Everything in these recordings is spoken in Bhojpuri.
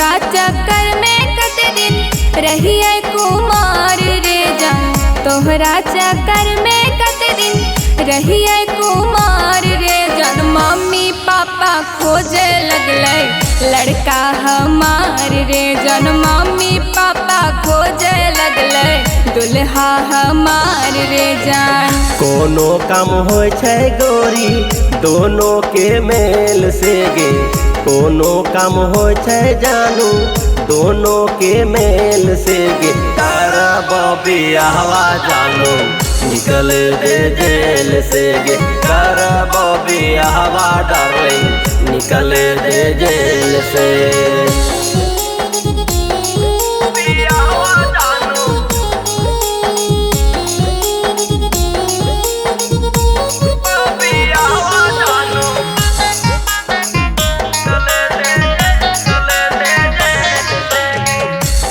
तोहरा चक्कर में कत दिन रहिए कुमार रे जान, तोहरा चक्कर में कत दिन रहिए कुमार रे जान। मम्मी पापा खोजे लगले लड़का हमार रे जान, मम्मी पापा खोजे लगले दुल्हा हमार रे जान। कोनो काम होय छै गोरी दोनों के मेल से गे, कोनो काम होय छै जानू दोनों के मेल से गे। करब बियाहवा जानू निकल दे जेल से गे, करब बियाहवा डार्लिंग निकल दे जेल से।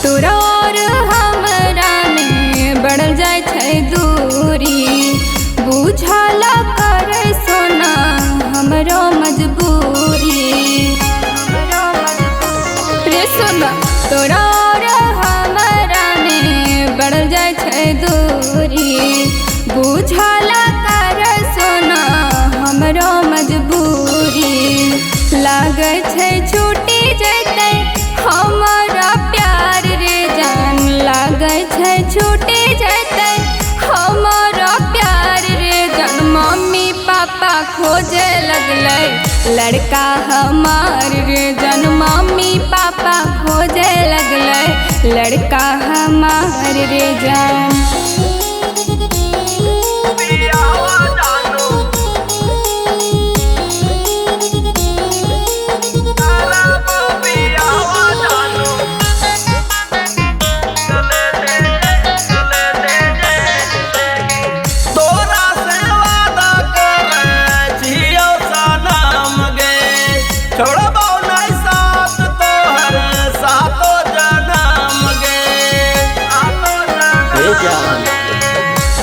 तोरा और हमरा में बढ़ल जाय छै दूरी, बुझल कर सोना हमरो मजबूरी रे सोना। तोरा और हमरा में बढ़ल जाय छै दूरी, बुझल कर सोना हमरो मजबूरी। लागै छै छूटी जैतै हमारा प्यार रे जान, लागै छै छूटी जैतै हमारा प्यार रे जान। मम्मी पापा खोजे लगले लड़का हमार रे जान, मम्मी पापा खोजे लगले लड़का हमार रे जान।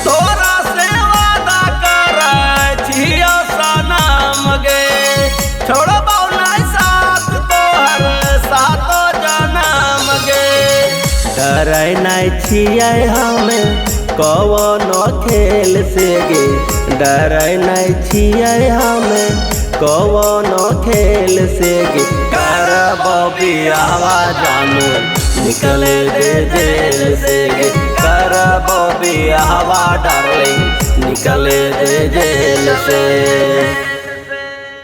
तोरा से वादा करे छियो सनम गे, छोड़बौ नै साथ तोहर सातो जनम गे। डरै नै छियै हमे कवनो खेल से गे, डरै नै छियै हमे कवनो खेल से गे। करब बियाहवा जानू निकल दे जेल से गे, करब बियाहवा डार्लिंग निकल दे जेल से।